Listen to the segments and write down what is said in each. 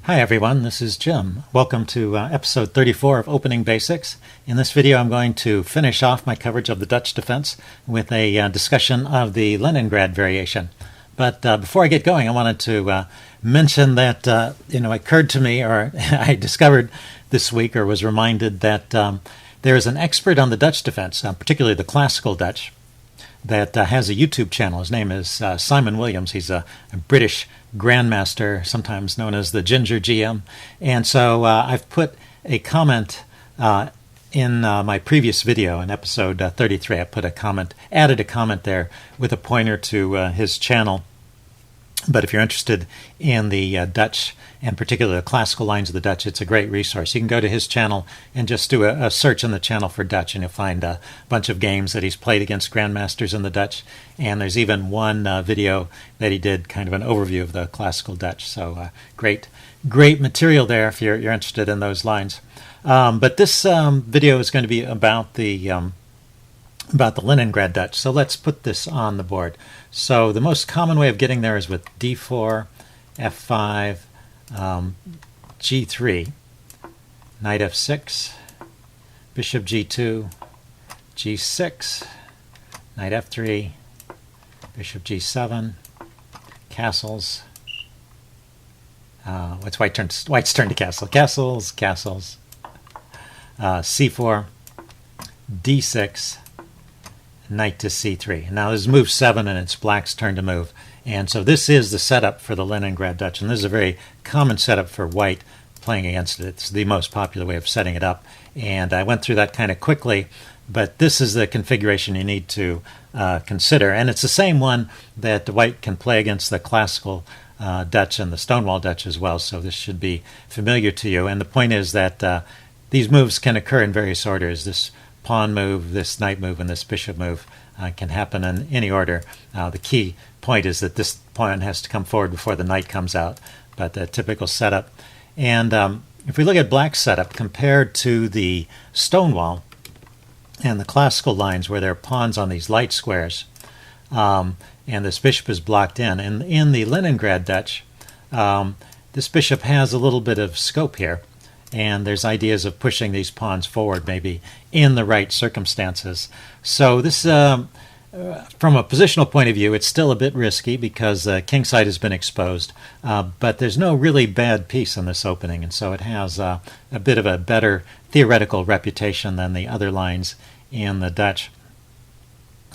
Hi everyone, this is Jim. Welcome to episode 34 of Opening Basics. In this video I'm going to finish off my coverage of the Dutch defense with a discussion of the Leningrad variation. But before I get going, I wanted to mention that it occurred to me, or I discovered this week, or was reminded that there is an expert on the Dutch defense, particularly the classical Dutch, that has a YouTube channel. His name is Simon Williams. He's a British grandmaster, sometimes known as the Ginger GM. And so I've put a comment in my previous video, in episode 33. I put a comment, added a comment there with a pointer to his channel. But if you're interested in the Dutch, and particularly the classical lines of the Dutch, it's a great resource. You can go to his channel and just do a search in the channel for Dutch, and you'll find a bunch of games that he's played against grandmasters in the Dutch. And there's even one video that he did, kind of an overview of the classical Dutch. So great material there if you're interested in those lines. But this video is going to be about the Leningrad Dutch. So let's put this on the board. So the most common way of getting there is with d4, f5, g3, knight f6, bishop g2, g6, knight f3, bishop g7, castles. What's White's turn to castle? Castles, c4, d6, knight to c3. Now this is move 7, and it's black's turn to move. And so this is the setup for the Leningrad Dutch, and this is a very common setup for white playing against it. It's the most popular way of setting it up, and I went through that kind of quickly, but this is the configuration you need to consider. And it's the same one that white can play against the classical Dutch and the Stonewall Dutch as well, so this should be familiar to you. And the point is that these moves can occur in various orders. This pawn move, this knight move, and this bishop move can happen in any order. The key point is that this pawn has to come forward before the knight comes out, but the typical setup. And if we look at black's setup compared to the Stonewall and the classical lines where there are pawns on these light squares, and this bishop is blocked in, and in the Leningrad Dutch, this bishop has a little bit of scope here. And there's ideas of pushing these pawns forward maybe in the right circumstances. So this, from a positional point of view, it's still a bit risky because kingside has been exposed. But there's no really bad piece in this opening, and so it has a bit of a better theoretical reputation than the other lines in the Dutch.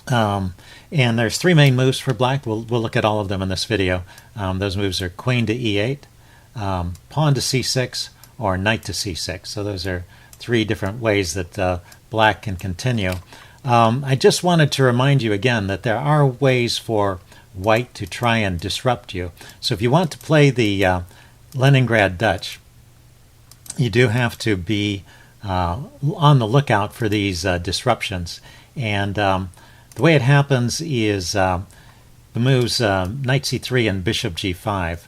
And there's three main moves for black. We'll look at all of them in this video. Those moves are queen to e8, pawn to c6, or knight to c6. So those are three different ways that black can continue. I just wanted to remind you again that there are ways for white to try and disrupt you. So if you want to play the Leningrad Dutch, you do have to be on the lookout for these disruptions. And the way it happens is the moves knight c3 and bishop g5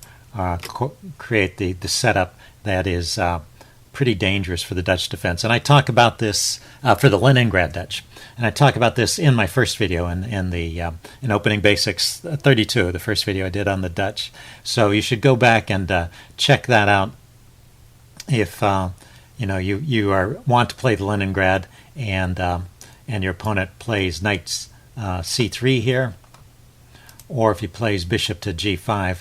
create the setup that is pretty dangerous for the Dutch defense. And I talk about this for the Leningrad Dutch. And I talk about this in my first video in Opening Basics 32, the first video I did on the Dutch. So you should go back and check that out if you want to play the Leningrad and your opponent plays knight c3 here, or if he plays bishop to g5,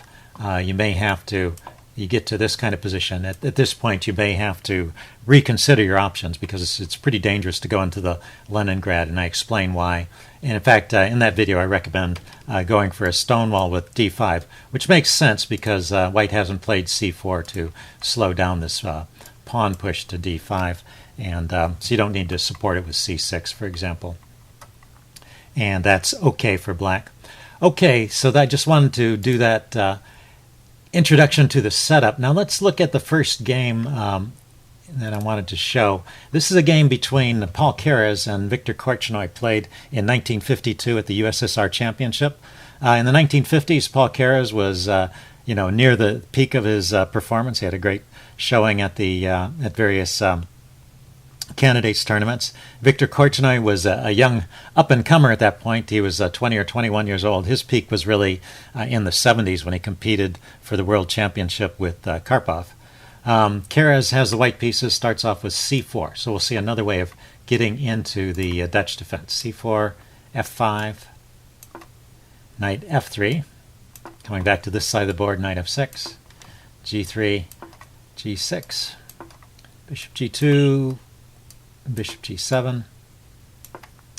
you may have to. You get to this kind of position. At this point, you may have to reconsider your options because it's pretty dangerous to go into the Leningrad, and I explain why. And in fact, in that video, I recommend going for a Stonewall with d5, which makes sense because white hasn't played c4 to slow down this pawn push to d5, and so you don't need to support it with c6, for example. And that's okay for black. Okay, so I just wanted to do that introduction to the setup. Now let's look at the first game that I wanted to show. This is a game between Paul Keres and Viktor Korchnoi, played in 1952 at the USSR Championship. In the 1950s, Paul Keres was near the peak of his performance. He had a great showing at various candidates tournaments. Viktor Korchnoi was a young up-and-comer at that point. He was 20 or 21 years old. His peak was really in the 70s when he competed for the World Championship with Karpov. Keres has the white pieces, starts off with c4. So we'll see another way of getting into the Dutch defense. c4, f5, knight f3. Coming back to this side of the board, knight f6, g3, g6, bishop g2, bishop g7,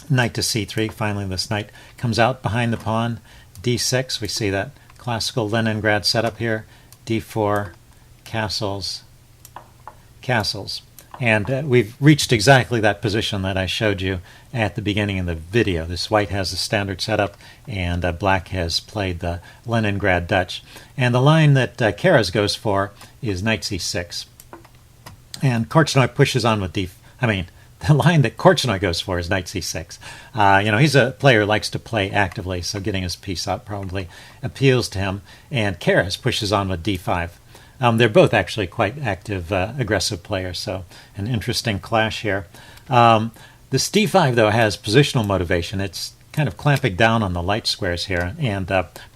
knight to c3. Finally, this knight comes out behind the pawn, d6. We see that classical Leningrad setup here, d4, castles, castles. And we've reached exactly that position that I showed you at the beginning of the video. This white has the standard setup, and black has played the Leningrad Dutch. And the line that Keres goes for is knight c6. And Korchnoi pushes on with the line that Korchnoi goes for is knight c6. He's a player who likes to play actively, so getting his piece up probably appeals to him. And Keres pushes on with d5. They're both actually quite active, aggressive players, so an interesting clash here. This d5, though, has positional motivation. It's kind of clamping down on the light squares here, and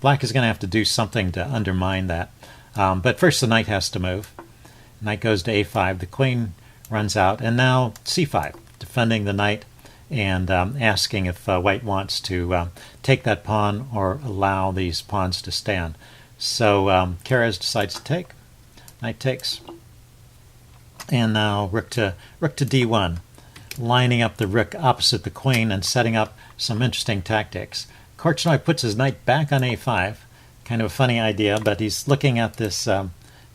black is going to have to do something to undermine that. But first the knight has to move. Knight goes to a5, the queen runs out, and now c5, defending the knight and asking if white wants to take that pawn or allow these pawns to stand. So Keres decides to take. Knight takes, and now rook to d1, lining up the rook opposite the queen and setting up some interesting tactics. Korchnoi puts his knight back on a5, kind of a funny idea, but he's looking at this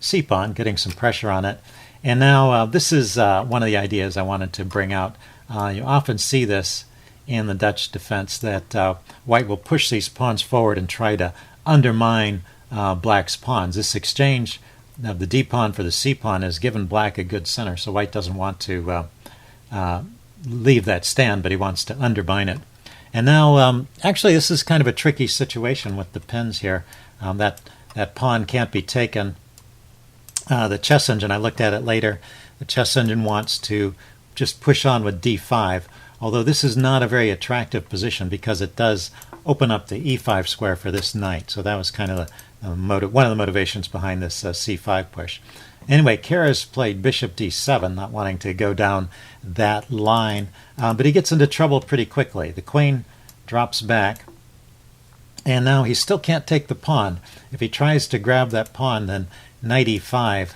c-pawn, getting some pressure on it. And now this is one of the ideas I wanted to bring out. You often see this in the Dutch defense, that white will push these pawns forward and try to undermine black's pawns. This exchange of the d-pawn for the c-pawn has given black a good center, so white doesn't want to leave that stand, but he wants to undermine it. And now, actually, this is kind of a tricky situation with the pins here. That pawn can't be taken. The chess engine, I looked at it later, the chess engine wants to just push on with d5, although this is not a very attractive position because it does open up the e5 square for this knight. So that was kind of one of the motivations behind this c5 push. Anyway, Keres played bishop d7, not wanting to go down that line, but he gets into trouble pretty quickly. The queen drops back, and now he still can't take the pawn. If he tries to grab that pawn, then knight e5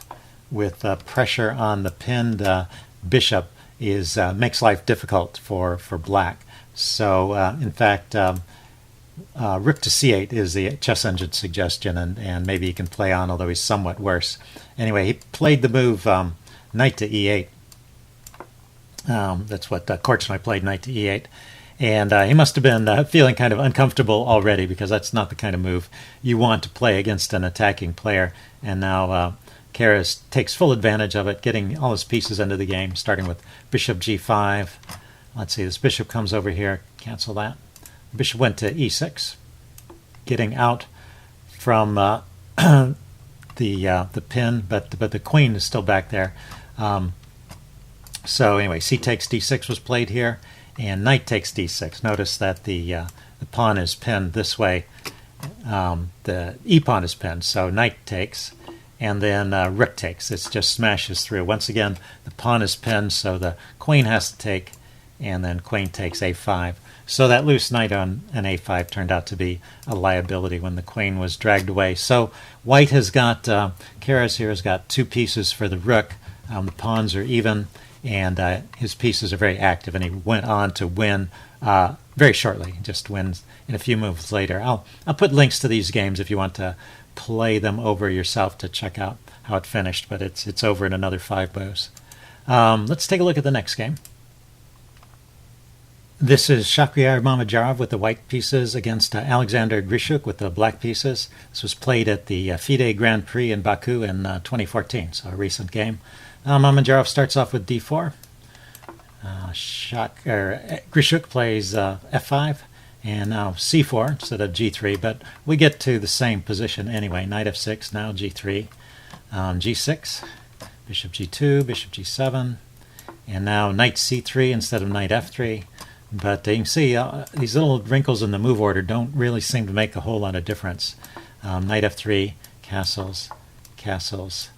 with pressure on the pinned bishop makes life difficult for black. So, in fact, rook to c8 is the chess engine suggestion, and maybe he can play on, although he's somewhat worse. Anyway, he played the move knight to e8. That's what Korchnoi played, knight to e8. And he must have been feeling kind of uncomfortable already, because that's not the kind of move you want to play against an attacking player. And now Keres takes full advantage of it, getting all his pieces into the game, starting with bishop g5. Let's see, this bishop comes over here, cancel that. Bishop went to e6, getting out from the pin, but the queen is still back there. So anyway, c takes d6 was played here, and knight takes d6. Notice that the pawn is pinned this way. The e-pawn is pinned, so knight takes, and then rook takes. It just smashes through. Once again, the pawn is pinned, so the queen has to take, and then queen takes a5. So that loose knight on an a5 turned out to be a liability when the queen was dragged away. So white has got, Keres here has got two pieces for the rook. The pawns are even, and his pieces are very active, and he went on to win very shortly, just wins in a few moves later. I'll put links to these games if you want to play them over yourself to check out how it finished, but it's over in another 5 moves. Let's take a look at the next game. This is Shakhriyar Mamedyarov with the white pieces against Alexander Grishuk with the black pieces. This was played at the FIDE Grand Prix in Baku in 2014, so a recent game. Mamedyarov starts off with d4. Grishuk plays f5, and now c4 instead of g3, but we get to the same position anyway. Knight f6, now g3, g6, bishop g2, bishop g7, and now knight c3 instead of knight f3. But you can see these little wrinkles in the move order don't really seem to make a whole lot of difference. Knight f3, castles, castles.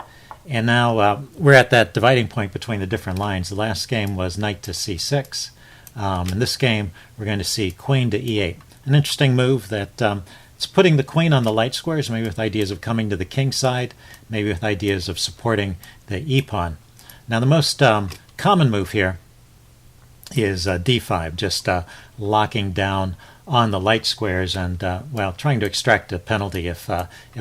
And now we're at that dividing point between the different lines. The last game was knight to c6. In this game, we're going to see queen to e8. An interesting move that it's putting the queen on the light squares, maybe with ideas of coming to the king side, maybe with ideas of supporting the e-pawn. Now the most common move here is d5, just locking down on the light squares and, well, trying to extract a penalty if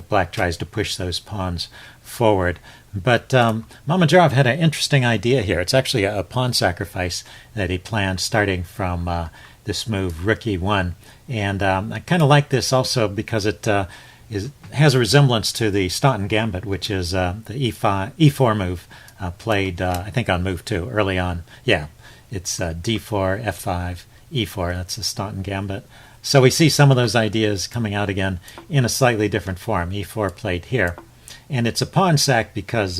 black tries to push those pawns forward. But Mamedyarov had an interesting idea here. It's actually a pawn sacrifice that he planned starting from this move, rook e1. And I kind of like this also because it has a resemblance to the Staunton Gambit, which is the e4 move played, I think, on move 2 early on. Yeah, it's d4, f5, e4. That's the Staunton Gambit. So we see some of those ideas coming out again in a slightly different form. e4 played here. And it's a pawn sack because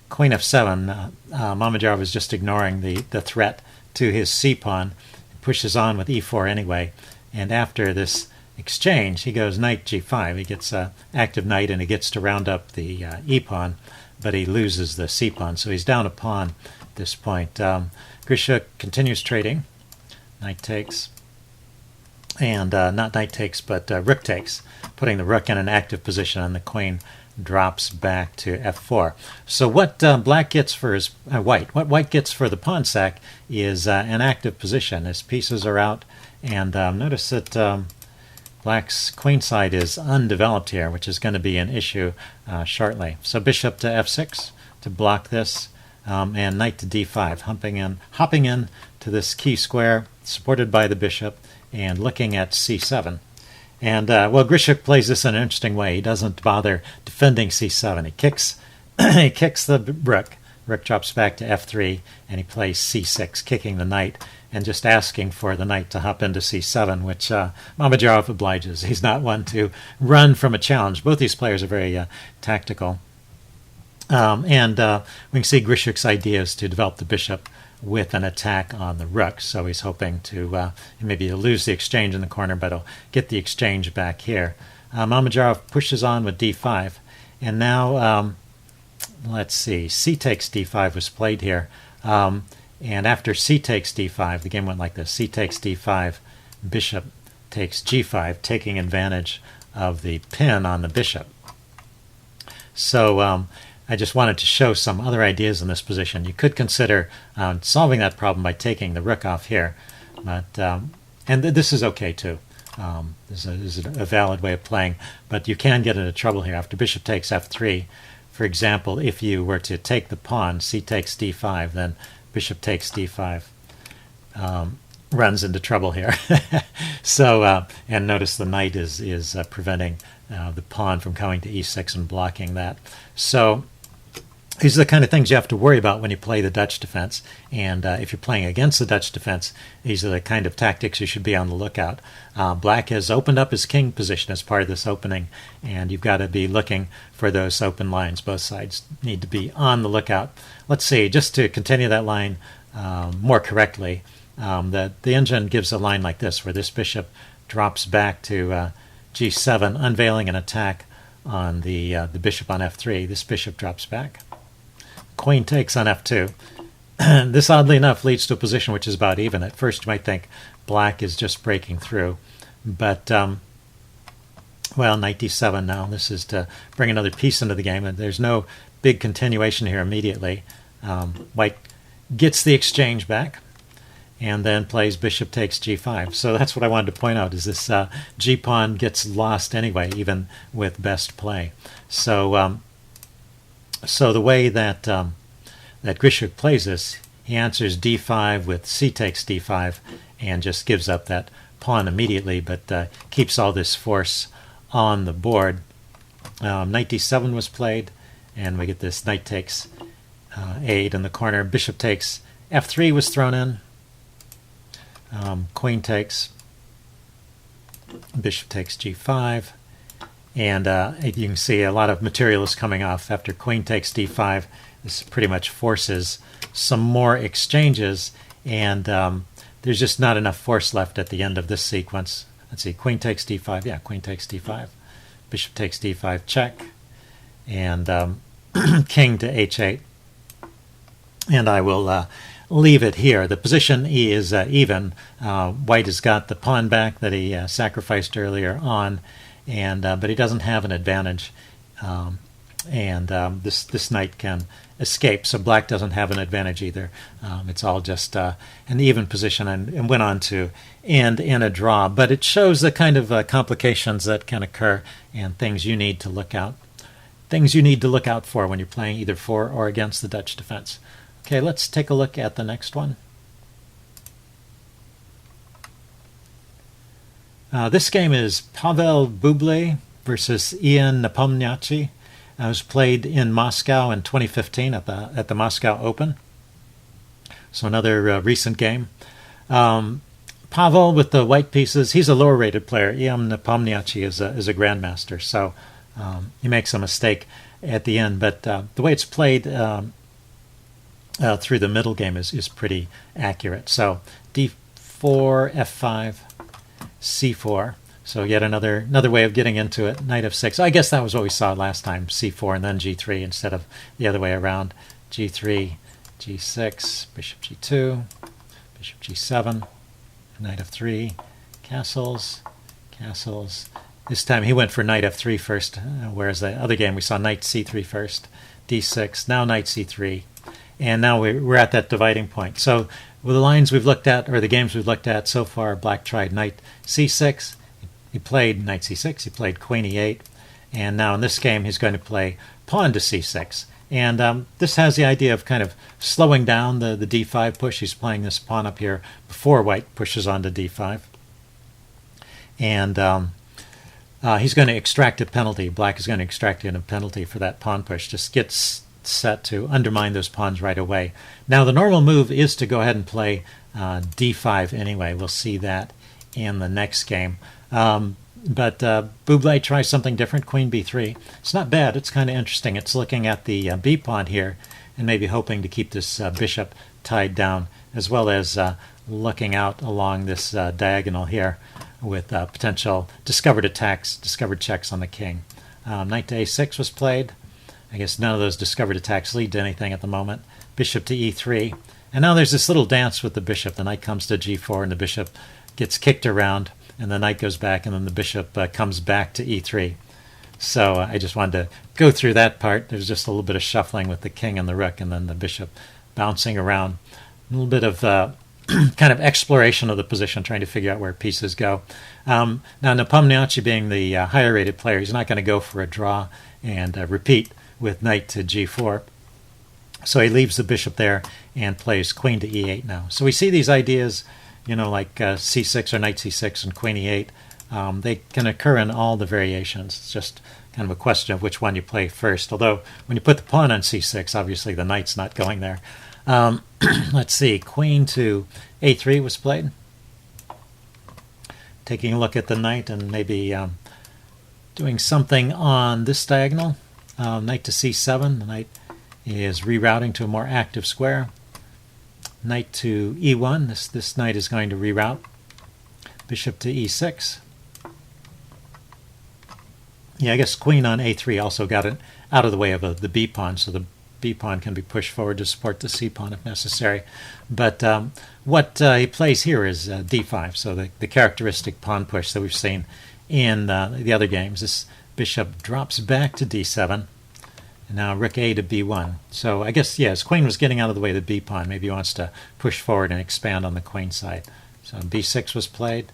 queen f7, Mamedyarov is just ignoring the threat to his c-pawn. Pushes on with e4 anyway. And after this exchange, he goes knight g5. He gets active knight and he gets to round up the e-pawn, but he loses the c-pawn. So he's down a pawn at this point. Grishuk continues trading. Knight takes. And not knight takes, but rook takes, putting the rook in an active position, and the queen drops back to f4. So what black gets for his what white gets for the pawn sack is an active position. His pieces are out, and notice that black's queen side is undeveloped here, which is going to be an issue shortly. So bishop to f6 to block this, and knight to d5, hopping in to this key square, supported by the bishop, and looking at c7. And, well, Grishuk plays this in an interesting way. He doesn't bother defending c7. He kicks he kicks the rook. Rook drops back to f3, and he plays c6, kicking the knight, and just asking for the knight to hop into c7, which Mamedyarov obliges. He's not one to run from a challenge. Both these players are very tactical. And we can see Grishuk's ideas to develop the bishop with an attack on the rook. So he's hoping to maybe he'll lose the exchange in the corner, but he'll get the exchange back here. Mamedyarov pushes on with d5, and now let's see, c takes d5 was played here, and after c takes d5, the game went like this: c takes d5, bishop takes g5, taking advantage of the pin on the bishop. So I just wanted to show some other ideas in this position. You could consider solving that problem by taking the rook off here, but and this is okay too. This is a valid way of playing, but you can get into trouble here. After bishop takes f3, for example, if you were to take the pawn, c takes d5, then bishop takes d5, runs into trouble here. So, and notice the knight is preventing the pawn from coming to e6 and blocking that. So these are the kind of things you have to worry about when you play the Dutch defense. And if you're playing against the Dutch defense, these are the kind of tactics you should be on the lookout. Black has opened up his king position as part of this opening, and you've got to be looking for those open lines. Both sides need to be on the lookout. Let's see, just to continue that line more correctly, the engine gives a line like this, where this bishop drops back to g7, unveiling an attack on the bishop on f3. This bishop drops back. Queen takes on f2. This, oddly enough, leads to a position which is about even. At first, you might think black is just breaking through. But, well, knight d7 now. This is to bring another piece into the game, and there's no big continuation here immediately. White gets the exchange back, and then plays bishop takes g5. So that's what I wanted to point out, is this g-pawn gets lost anyway, even with best play. So so the way that that Grishuk plays this, he answers d5 with c takes d5 and just gives up that pawn immediately, but keeps all this force on the board. Knight d7 was played, and we get this knight takes 8 in the corner. Bishop takes f3 was thrown in. Queen takes, bishop takes g5, and you can see a lot of material is coming off after queen takes d5. This pretty much forces some more exchanges, and there's just not enough force left at the end of this sequence. Let's see, queen takes d5, yeah, queen takes d5, bishop takes d5, check, and king to h8. And I will leave it here. The position is even. White has got the pawn back that he sacrificed earlier on, and but he doesn't have an advantage. This knight can escape, so black doesn't have an advantage either. It's all just an even position, and went on to end in a draw. But it shows the kind of complications that can occur and things you need to look out. Things you need to look out for when you're playing either for or against the Dutch defense. Okay, let's take a look at the next one. This game is Pavel Bublé versus Ian Nepomniachtchi. It was played in Moscow in 2015 at the Moscow Open. So another recent game. Pavel with the white pieces. He's a lower rated player. Ian Nepomniachtchi is a grandmaster. So he makes a mistake at the end. But the way it's played through the middle game is pretty accurate. So d4, f5, c4. So yet another way of getting into it. Knight f6. I guess that was what we saw last time. c4 and then g3 instead of the other way around. g3, g6, bishop g2, bishop g7, knight f3, castles, castles. This time he went for knight f3 first, whereas the other game we saw knight c3 first, d6, now knight c3. And now we're at that dividing point. So with the lines we've looked at, or the games we've looked at so far, black tried knight c6. He played knight c6. He played queen e8. And now in this game, he's going to play pawn to c6. And this has the idea of kind of slowing down the d5 push. He's playing this pawn up here before white pushes on to d5. And he's going to extract a penalty. Black is going to extract in a penalty for that pawn push. Just gets set to undermine those pawns right away. Now the normal move is to go ahead and play d5 anyway. We'll see that in the next game. But Bublé tries something different, queen b3. It's not bad. It's kind of interesting. It's looking at the b pawn here and maybe hoping to keep this bishop tied down, as well as looking out along this diagonal here with potential discovered attacks, discovered checks on the king. Knight to a6 was played. I guess none of those discovered attacks lead to anything at the moment. Bishop to e3. And now there's this little dance with the bishop. The knight comes to g4 and the bishop gets kicked around, and the knight goes back, and then the bishop comes back to e3. So I just wanted to go through that part. There's just a little bit of shuffling with the king and the rook, and then the bishop bouncing around. A little bit of kind of exploration of the position, trying to figure out where pieces go. Now Nepomniachtchi, being the higher rated player, he's not going to go for a draw and repeat with knight to g4. So he leaves the bishop there and plays queen to e8 now. So we see these ideas, you know, like c6 or knight c6 and queen e8. They can occur in all the variations. It's just kind of a question of which one you play first. Although when you put the pawn on c6, obviously the knight's not going there. Let's see, queen to a3 was played. Taking a look at the knight and maybe doing something on this diagonal. Knight to c7. The knight is rerouting to a more active square. Knight to e1. This knight is going to reroute. Bishop to e6. Yeah, I guess queen on a3 also got it out of the way of the b pawn, so the b pawn can be pushed forward to support the c pawn if necessary. But what he plays here is d5, so the characteristic pawn push that we've seen in the other games. This bishop drops back to d7. And now rook a to b1. So I guess, yeah, his queen was getting out of the way of the b pawn. Maybe he wants to push forward and expand on the queen side. So b6 was played.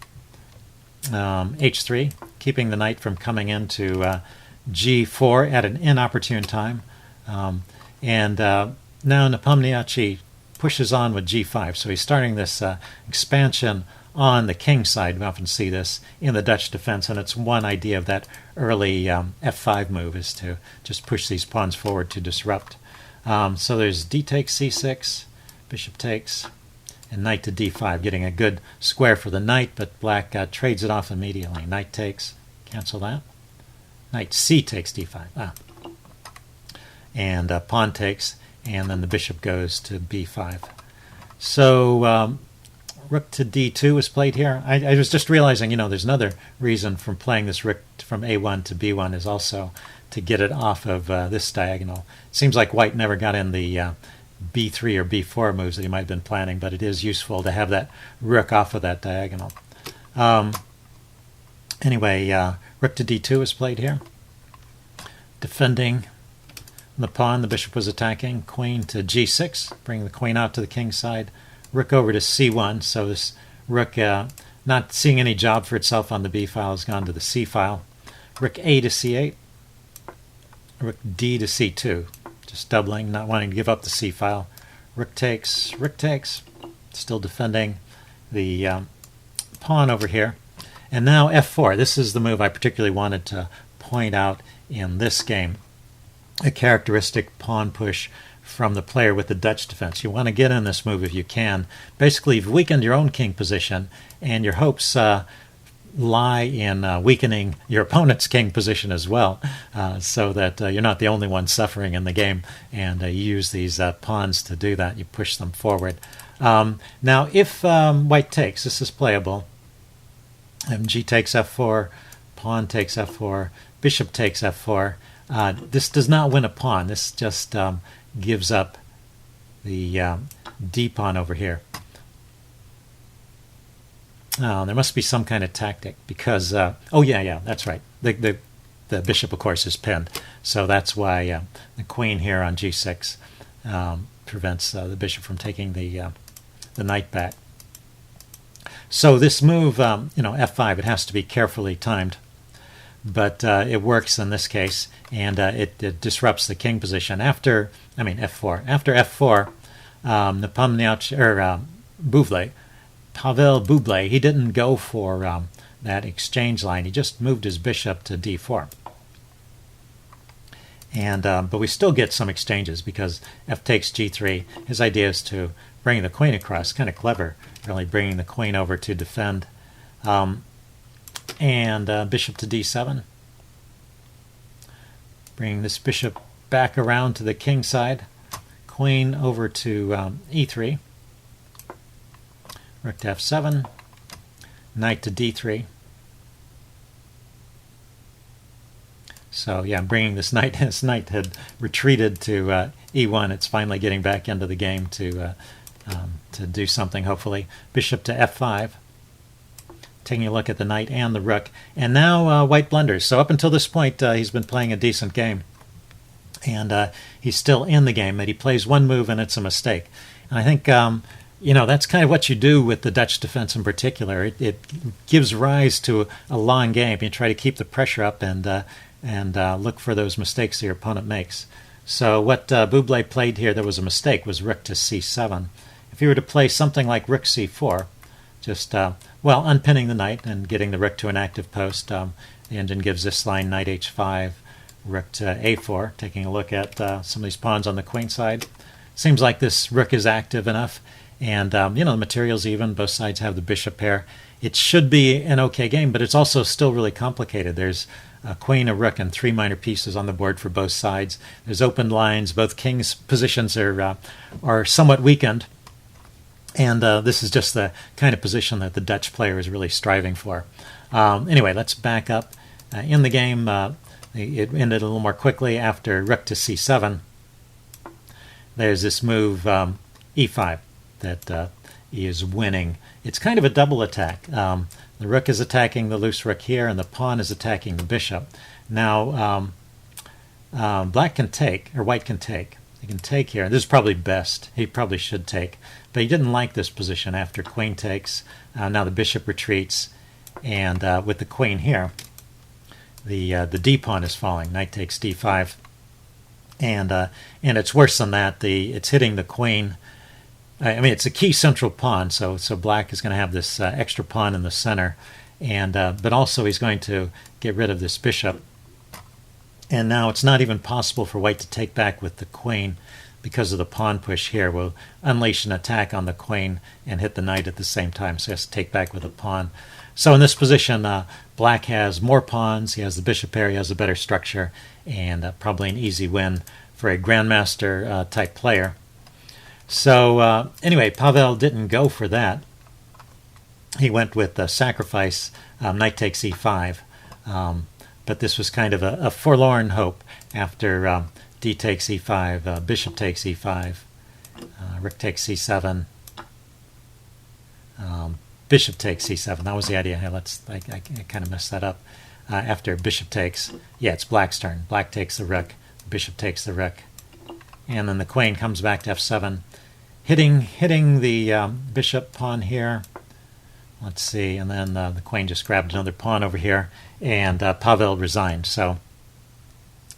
h3, keeping the knight from coming into g4 at an inopportune time. Now Nepomniachtchi pushes on with g5. So he's starting this expansion on the king side. We often see this in the Dutch defense, and it's one idea of that early f5 move, is to just push these pawns forward to disrupt. So there's d takes c6, bishop takes, and knight to d5, getting a good square for the knight, but black trades it off immediately. Knight takes, cancel that. Knight c takes d5. And pawn takes, and then the bishop goes to b5. So rook to d2 was played here. I was just realizing, there's another reason from playing this rook from a1 to b1 is also to get it off of this diagonal. Seems like white never got in the b3 or b4 moves that he might have been planning, but it is useful to have that rook off of that diagonal. Anyway, rook to d2 is played here. Defending the pawn, the bishop was attacking. Queen to g6, bring the queen out to the king's side. Rook over to c1, so this rook not seeing any job for itself on the b file has gone to the c file. Rook a to c8. Rook d to c2, just doubling, not wanting to give up the c file. Rook takes, still defending the pawn over here. And now f4. This is the move I particularly wanted to point out in this game. A characteristic pawn push from the player with the Dutch defense. You want to get in this move if you can. Basically, you've weakened your own king position, and your hopes lie in weakening your opponent's king position as well, so that you're not the only one suffering in the game, and you use these pawns to do that. You push them forward. Now, if white takes, this is playable. G takes f4, pawn takes f4, bishop takes f4. This does not win a pawn. This just gives up the d pawn over here. There must be some kind of tactic because oh yeah, that's right. The bishop, of course, is pinned, so that's why the queen here on g6 prevents the bishop from taking the knight back. So this move, f5, it has to be carefully timed, but it works in this case, and it disrupts the king position. After f4. After f4, Pavel Bublé, he didn't go for that exchange line. He just moved his bishop to d4. And but we still get some exchanges because f takes g3. His idea is to bring the queen across. Kind of clever, really, bringing the queen over to defend. And bishop to d7. Bringing this bishop back around to the king side. Queen over to e3. Rook to f7. Knight to d3. So yeah, I'm bringing this knight. This knight had retreated to e1. It's finally getting back into the game to do something, hopefully. Bishop to f5. Taking a look at the knight and the rook. And now white blunders. So up until this point, he's been playing a decent game. And he's still in the game, but he plays one move and it's a mistake. And I think, that's kind of what you do with the Dutch defense in particular. It gives rise to a long game. You try to keep the pressure up and look for those mistakes that your opponent makes. So what Bublé played here, there was a mistake, was rook to c7. If you were to play something like rook c4, just, unpinning the knight and getting the rook to an active post, the engine gives this line knight h5, rook to a4, taking a look at some of these pawns on the queen side. Seems like this rook is active enough, and the material's even, both sides have the bishop pair. It should be an okay game, but it's also still really complicated. There's a queen, a rook, and 3 minor pieces on the board for both sides. There's open lines. Both kings' positions are somewhat weakened. And this is just the kind of position that the Dutch player is really striving for. Anyway, let's back up. In the game, it ended a little more quickly after rook to c7. There's this move e5 that he is winning. It's kind of a double attack. The rook is attacking the loose rook here, and the pawn is attacking the bishop. Now, black can take, or white can take. He can take here. This is probably best. He probably should take. But he didn't like this position after queen takes. Now the bishop retreats. And with the queen here, the d pawn is falling. Knight takes d5. And it's worse than that. It's hitting the queen. It's a key central pawn, so black is going to have this extra pawn in the center. And but also he's going to get rid of this bishop. And now it's not even possible for white to take back with the queen because of the pawn push here. We'll unleash an attack on the queen and hit the knight at the same time, so he has to take back with a pawn. So in this position, black has more pawns, he has the bishop pair, he has a better structure, and probably an easy win for a grandmaster type player. So anyway, Pavel didn't go for that. He went with sacrifice, knight takes e5. but this was kind of a forlorn hope after d takes e5, bishop takes e5, rook takes c7, bishop takes c7. That was the idea. Hey, I kind of messed that up. After bishop takes, yeah, it's black's turn. Black takes the rook, bishop takes the rook, and then the queen comes back to f7, hitting the bishop pawn here. Let's see, and then the queen just grabbed another pawn over here, and Pavel resigned. So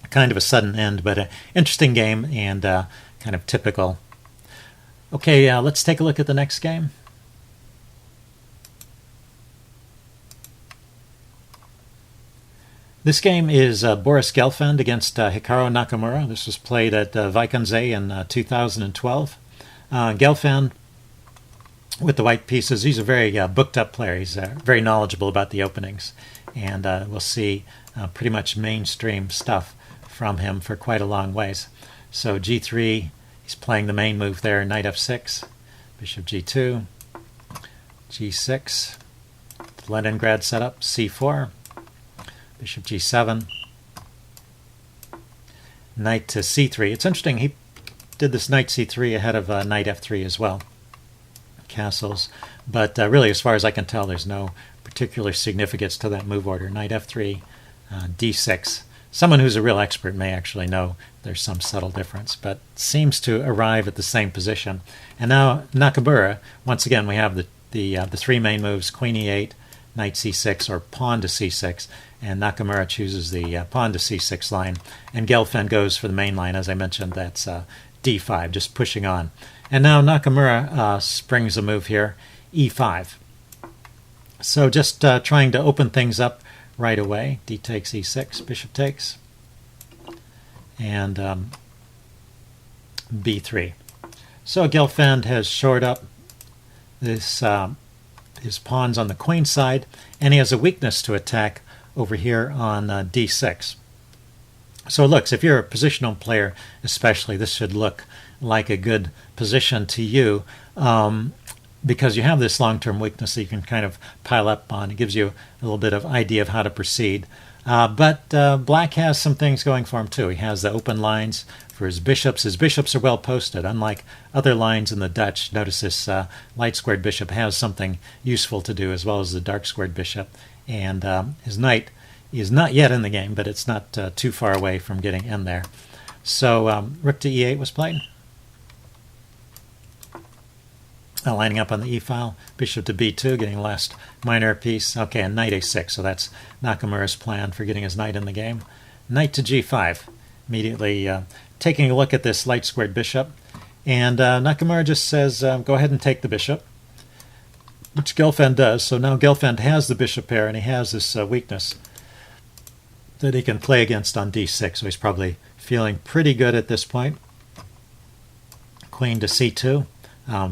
kind of a sudden end, but an interesting game and kind of typical. Okay, let's take a look at the next game. This game is Boris Gelfand against Hikaru Nakamura. This was played at Vaikonsei in 2012. Gelfand, with the white pieces, he's a very booked-up player. He's very knowledgeable about the openings, and we'll see pretty much mainstream stuff from him for quite a long ways. So g3, he's playing the main move there, knight f6, bishop g2, g6, Leningrad setup, c4, bishop g7, knight to c3. It's interesting, he did this knight c3 ahead of knight f3 as well. Castles, but really, as far as I can tell, there's no particular significance to that move order. Knight f3, d6. Someone who's a real expert may actually know there's some subtle difference, but seems to arrive at the same position. And now Nakamura, once again, we have the three main moves: queen e8, knight c6, or pawn to c6, and Nakamura chooses the pawn to c6 line, and Gelfand goes for the main line. As I mentioned, that's d5, just pushing on. And now Nakamura springs a move here, e5. So just trying to open things up right away. D takes e6, bishop takes, and b3. So Gelfand has shored up this his pawns on the queen side, and he has a weakness to attack over here on d6. So it looks, if you're a positional player especially, this should look like a good position to you, because you have this long-term weakness that you can kind of pile up on. It gives you a little bit of idea of how to proceed. But black has some things going for him too. He has the open lines for his bishops. His bishops are well posted. Unlike other lines in the Dutch, notice this light squared bishop has something useful to do, as well as the dark squared bishop. And his knight is not yet in the game, but it's not too far away from getting in there. So rook to e8 was played. Lining up on the e-file, bishop to b2, getting the last minor piece. Okay, and knight a6, so that's Nakamura's plan for getting his knight in the game. Knight to g5, immediately taking a look at this light squared bishop, and Nakamura just says, go ahead and take the bishop, which Gelfand does. So now Gelfand has the bishop pair, and he has this weakness that he can play against on d6, so he's probably feeling pretty good at this point. Queen to c2.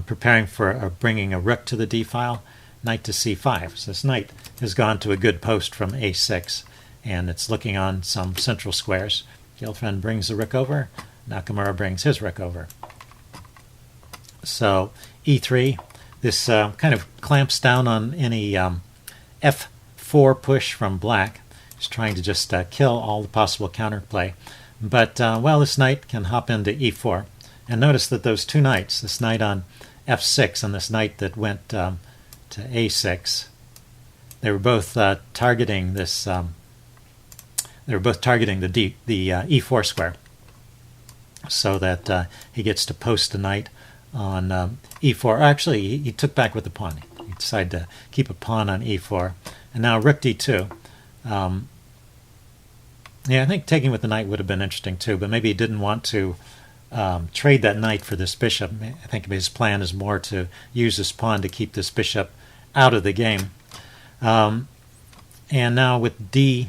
Preparing for bringing a rook to the d-file, knight to c5. So this knight has gone to a good post from a6, and it's looking on some central squares. Gelfand brings the rook over, Nakamura brings his rook over. So e3, this kind of clamps down on any f4 push from black. He's trying to just kill all the possible counterplay. But, well, this knight can hop into e4. And notice that those two knights, this knight on f6 and this knight that went to a6, they were both targeting this. They were both targeting the e4 square, so that he gets to post a knight on e4. Actually, he took back with the pawn. He decided to keep a pawn on e4, and now rook d2. Yeah, I think taking with the knight would have been interesting too, but maybe he didn't want to trade that knight for this bishop. I think his plan is more to use this pawn to keep this bishop out of the game. And now with d2,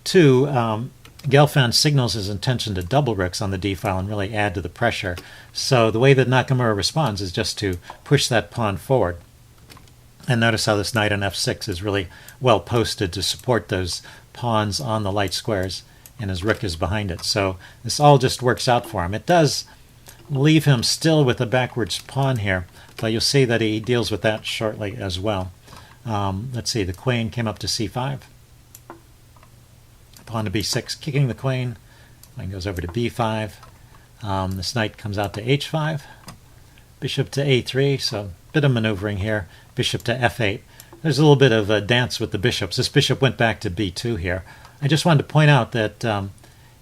Gelfand signals his intention to double rooks on the d-file and really add to the pressure. So the way that Nakamura responds is just to push that pawn forward. And notice how this knight on f6 is really well posted to support those pawns on the light squares, and his rook is behind it. So this all just works out for him. It does leave him still with a backwards pawn here, but you'll see that he deals with that shortly as well. Let's see, the queen came up to c5. pawn to b6, kicking the queen. Queen goes over to b5. This knight comes out to h5. Bishop to a3, so a bit of maneuvering here. Bishop to f8. There's a little bit of a dance with the bishops. This bishop went back to b2 here. I just wanted to point out that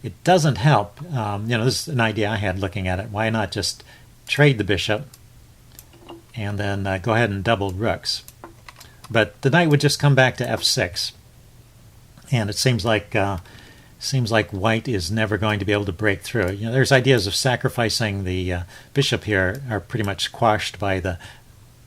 it doesn't help. This is an idea I had looking at it. Why not just trade the bishop and then go ahead and double rooks? But the knight would just come back to f6, and it seems like white is never going to be able to break through. There's ideas of sacrificing the bishop here are pretty much quashed by the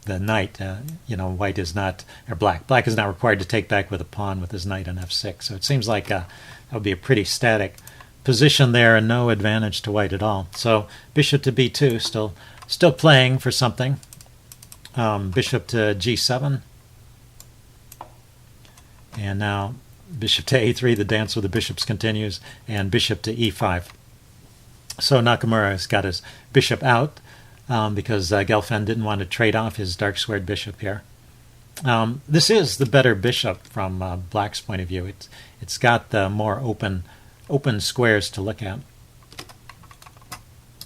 knight. White is not, or black is not required to take back with a pawn with his knight on f6. So it seems like that would be a pretty static position there and no advantage to white at all. So bishop to b2, still playing for something. Bishop to g7. And now bishop to a3, the dance with the bishops continues, and bishop to e5. So Nakamura has got his bishop out because Gelfand didn't want to trade off his dark squared bishop here. This is the better bishop from black's point of view. It's got the more open squares to look at.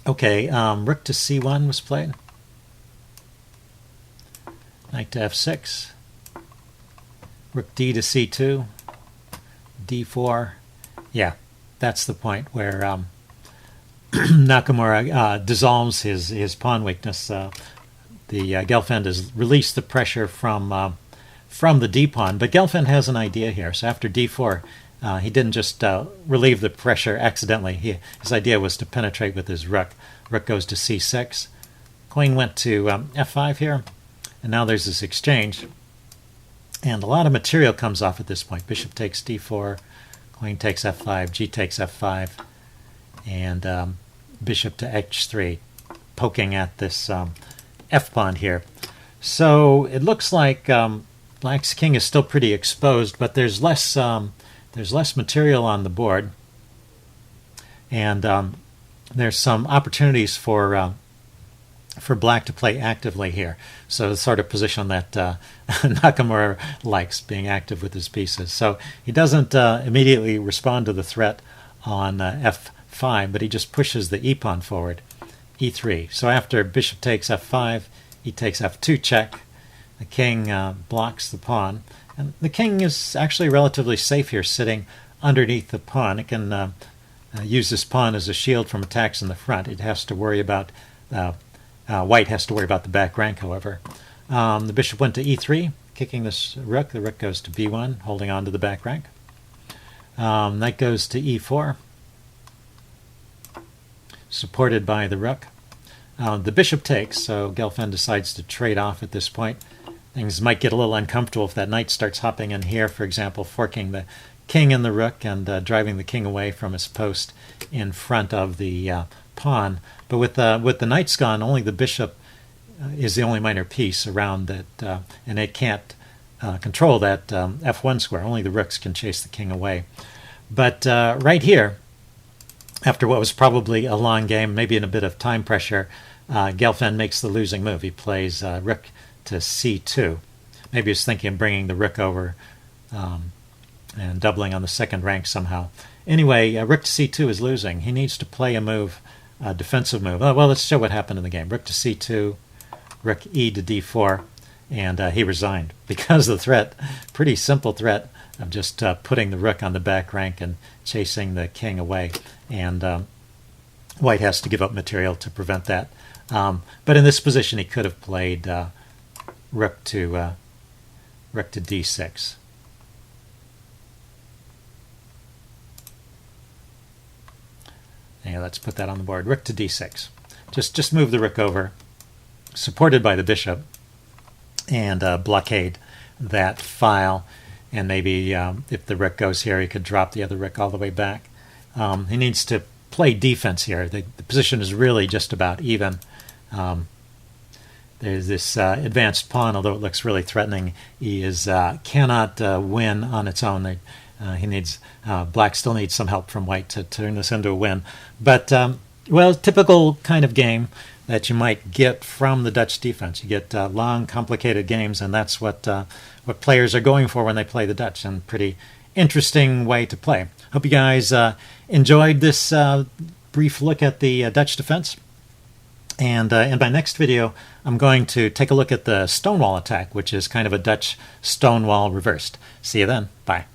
Okay, rook to c1 was played. Knight to f6. Rook d to c2, d4. Yeah, that's the point where Nakamura dissolves his pawn weakness. The Gelfand has released the pressure from the d pawn, but Gelfand has an idea here. So after d4, he didn't just relieve the pressure accidentally. His idea was to penetrate with his rook. Rook goes to c6. Queen went to f5 here, and now there's this exchange. And a lot of material comes off at this point. Bishop takes d4, queen takes f5, g takes f5, and bishop to h3, poking at this f-pawn here. So it looks like black's king is still pretty exposed, but there's less material on the board, and there's some opportunities for black to play actively here. So the sort of position that Nakamura likes, being active with his pieces. So he doesn't immediately respond to the threat on f5, but he just pushes the e-pawn forward, e3. So after bishop takes f5, he takes f2 check. The king blocks the pawn. And the king is actually relatively safe here, sitting underneath the pawn. It can use this pawn as a shield from attacks in the front. It has to worry about white has to worry about the back rank, however. The bishop went to e3, kicking this rook. The rook goes to b1, holding on to the back rank. Knight goes to e4, supported by the rook. The bishop takes, so Gelfand decides to trade off at this point. Things might get a little uncomfortable if that knight starts hopping in here, for example, forking the king and the rook and driving the king away from his post in front of the pawn. But with the knights gone, only the bishop is the only minor piece around that, and it can't control that f1 square. Only the rooks can chase the king away. But right here, after what was probably a long game, maybe in a bit of time pressure, Gelfand makes the losing move. He plays rook to c2. Maybe he's thinking of bringing the rook over and doubling on the second rank somehow. Anyway, rook to c2 is losing. He needs to play a move, a defensive move. Well, let's show what happened in the game. Rook to c2, rook e to d4, and he resigned because of the threat, pretty simple threat of just putting the rook on the back rank and chasing the king away. And white has to give up material to prevent that. But in this position, he could have played rook to d6. Yeah, let's put that on the board. Rook to d6. Just move the rook over, supported by the bishop, and blockade that file. And maybe if the rook goes here, he could drop the other rook all the way back. He needs to play defense here. The position is really just about even. There's this advanced pawn, although it looks really threatening. He cannot win on its own. He needs black still needs some help from white to turn this into a win. But well, typical kind of game that you might get from the Dutch defense. You get long, complicated games, and that's what players are going for when they play the Dutch, and pretty interesting way to play. Hope you guys enjoyed this brief look at the Dutch defense. And in my next video, I'm going to take a look at the Stonewall attack, which is kind of a Dutch Stonewall reversed. See you then. Bye.